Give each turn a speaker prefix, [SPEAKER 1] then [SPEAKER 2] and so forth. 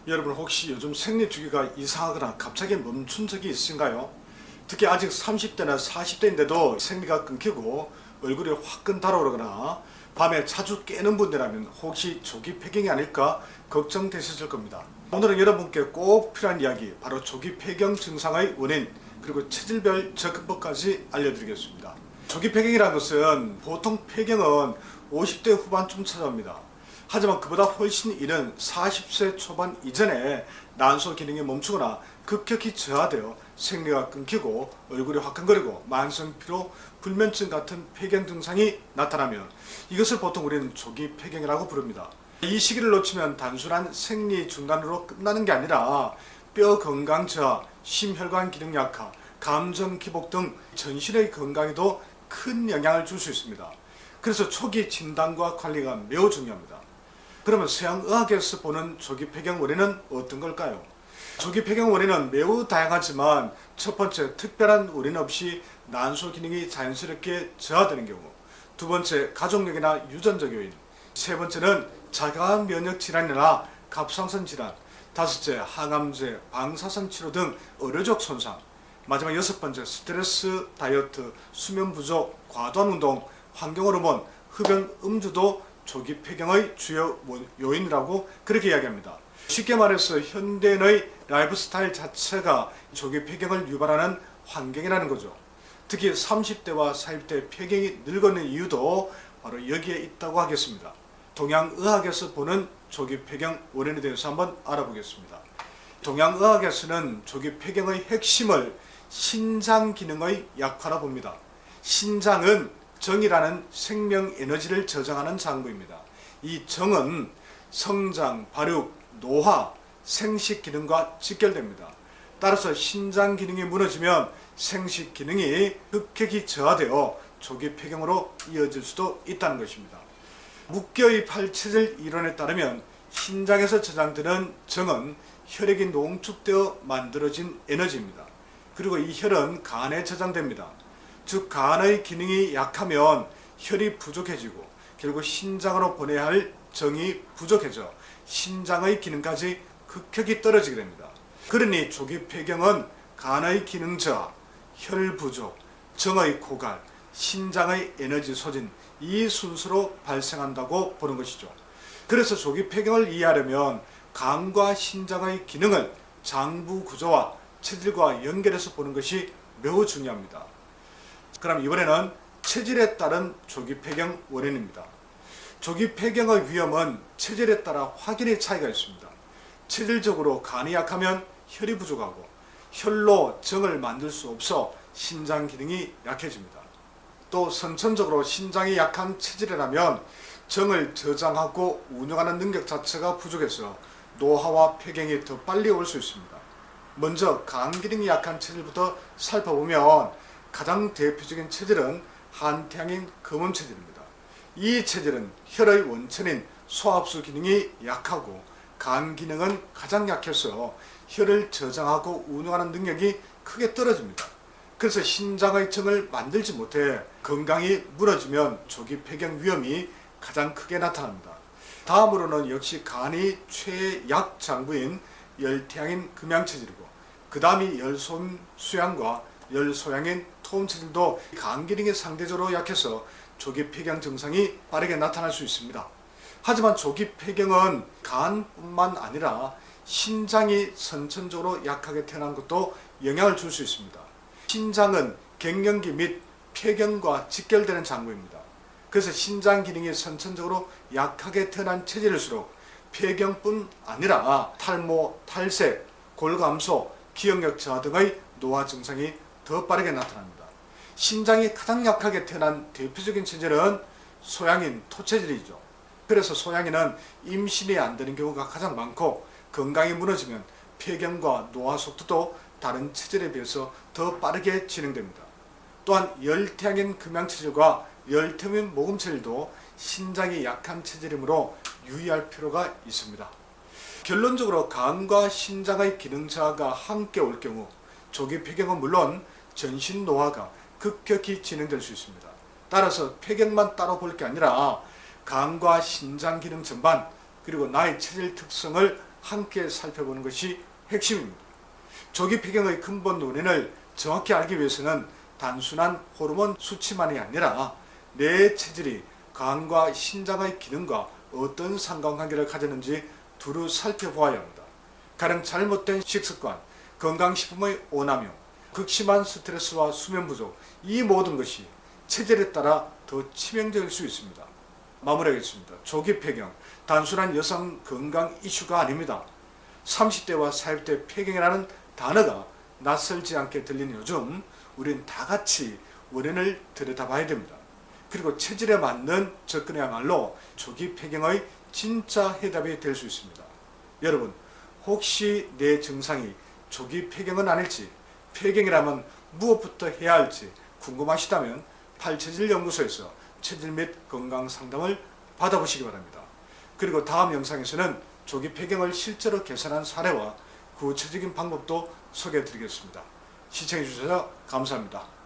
[SPEAKER 1] 여러분 혹시 요즘 생리 주기가 이상하거나 갑자기 멈춘 적이 있으신가요? 특히 아직 30대나 40대인데도 생리가 끊기고 얼굴이 화끈 달아오르거나 밤에 자주 깨는 분들이라면 혹시 조기 폐경이 아닐까 걱정되셨을 겁니다. 오늘은 여러분께 꼭 필요한 이야기, 바로 조기 폐경 증상의 원인 그리고 체질별 접근법까지 알려드리겠습니다. 조기 폐경이라는 것은 보통 폐경은 50대 후반쯤 찾아옵니다. 하지만 그보다 훨씬 이른 40세 초반 이전에 난소 기능이 멈추거나 급격히 저하되어 생리가 끊기고 얼굴이 화끈거리고 만성피로, 불면증 같은 폐경 증상이 나타나면 이것을 보통 우리는 조기 폐경이라고 부릅니다. 이 시기를 놓치면 단순한 생리 중단으로 끝나는 게 아니라 뼈 건강 저하, 심혈관 기능 약화, 감정 기복 등 전신의 건강에도 큰 영향을 줄 수 있습니다. 그래서 초기 진단과 관리가 매우 중요합니다. 그러면 서양의학에서 보는 조기 폐경 원인은 어떤 걸까요? 조기 폐경 원인은 매우 다양하지만 첫 번째, 특별한 원인 없이 난소 기능이 자연스럽게 저하되는 경우, 두 번째, 가족력이나 유전적 요인, 세 번째는 자가 면역 질환이나 갑상선 질환, 다섯째, 항암제, 방사선 치료 등 의료적 손상, 마지막 여섯 번째, 스트레스, 다이어트, 수면 부족, 과도한 운동, 환경호르몬, 흡연, 음주도 조기 폐경의 주요 요인이라고 그렇게 이야기합니다. 쉽게 말해서 현대인의 라이프 스타일 자체가 조기 폐경을 유발하는 환경이라는 거죠. 특히 30대와 40대 폐경이 늙어있는 이유도 바로 여기에 있다고 하겠습니다. 동양의학에서 보는 조기 폐경 원인에 대해서 한번 알아보겠습니다. 동양의학에서는 조기 폐경의 핵심을 신장 기능의 약화라 봅니다. 신장은 정이라는 생명 에너지를 저장하는 장부입니다. 이 정은 성장, 발육, 노화, 생식 기능과 직결됩니다. 따라서 신장 기능이 무너지면 생식 기능이 급격히 저하되어 조기 폐경으로 이어질 수도 있다는 것입니다. 묵겨입할 체질 이론에 따르면 신장에서 저장되는 정은 혈액이 농축되어 만들어진 에너지입니다. 그리고 이 혈은 간에 저장됩니다. 즉 간의 기능이 약하면 혈이 부족해지고 결국 신장으로 보내야 할 정이 부족해져 신장의 기능까지 급격히 떨어지게 됩니다. 그러니 조기 폐경은 간의 기능 저하, 혈 부족, 정의 고갈, 신장의 에너지 소진, 이 순서로 발생한다고 보는 것이죠. 그래서 조기 폐경을 이해하려면 간과 신장의 기능을 장부 구조와 체질과 연결해서 보는 것이 매우 중요합니다. 그럼 이번에는 체질에 따른 조기 폐경 원인입니다. 조기 폐경의 위험은 체질에 따라 확연히 차이가 있습니다. 체질적으로 간이 약하면 혈이 부족하고 혈로 정을 만들 수 없어 신장 기능이 약해집니다. 또 선천적으로 신장이 약한 체질이라면 정을 저장하고 운영하는 능력 자체가 부족해서 노화와 폐경이 더 빨리 올 수 있습니다. 먼저 간 기능이 약한 체질부터 살펴보면 가장 대표적인 체질은 한태양인 검은 체질입니다. 이 체질은 혈의 원천인 소압수 기능이 약하고 간 기능은 가장 약해서 혈을 저장하고 운영하는 능력이 크게 떨어집니다. 그래서 신장의 정을 만들지 못해 건강이 무너지면 조기 폐경 위험이 가장 크게 나타납니다. 다음으로는 역시 간이 최약 장부인 열태양인 금양체질이고, 그 다음이 열손 수양과 열소양인 토음 체질도 간 기능이 상대적으로 약해서 조기 폐경 증상이 빠르게 나타날 수 있습니다. 하지만 조기 폐경은 간뿐만 아니라 신장이 선천적으로 약하게 태어난 것도 영향을 줄 수 있습니다. 신장은 갱년기 및 폐경과 직결되는 장부입니다. 그래서 신장 기능이 선천적으로 약하게 태어난 체질일수록 폐경뿐 아니라 탈모, 탈색, 골감소, 기억력 저하 등의 노화 증상이 더 빠르게 나타납니다. 신장이 가장 약하게 태어난 대표적인 체질은 소양인 토체질이죠. 그래서 소양인은 임신이 안 되는 경우가 가장 많고 건강이 무너지면 폐경과 노화 속도도 다른 체질에 비해서 더 빠르게 진행됩니다. 또한 열태양인 금양체질과 열태민 모금체질도 신장이 약한 체질이므로 유의할 필요가 있습니다. 결론적으로 간과 신장의 기능 저하가 함께 올 경우 조기 폐경은 물론 전신 노화가 급격히 진행될 수 있습니다. 따라서 폐경만 따로 볼 게 아니라 간과 신장 기능 전반 그리고 나의 체질 특성을 함께 살펴보는 것이 핵심입니다. 조기 폐경의 근본 원인을 정확히 알기 위해서는 단순한 호르몬 수치만이 아니라 뇌 체질이 간과 신장의 기능과 어떤 상관관계를 가졌는지 두루 살펴보아야 합니다. 가령 잘못된 식습관, 건강식품의 오남용, 극심한 스트레스와 수면 부족, 이 모든 것이 체질에 따라 더 치명적일 수 있습니다. 마무리하겠습니다. 조기 폐경, 단순한 여성 건강 이슈가 아닙니다. 30대와 40대 폐경이라는 단어가 낯설지 않게 들리는 요즘 우린 다 같이 원인을 들여다봐야 됩니다. 그리고 체질에 맞는 접근이야말로 조기 폐경의 진짜 해답이 될 수 있습니다. 여러분, 혹시 내 증상이 조기 폐경은 아닐지, 폐경이라면 무엇부터 해야 할지 궁금하시다면 팔체질연구소에서 체질 및 건강 상담을 받아보시기 바랍니다. 그리고 다음 영상에서는 조기 폐경을 실제로 개선한 사례와 구체적인 방법도 소개해 드리겠습니다. 시청해 주셔서 감사합니다.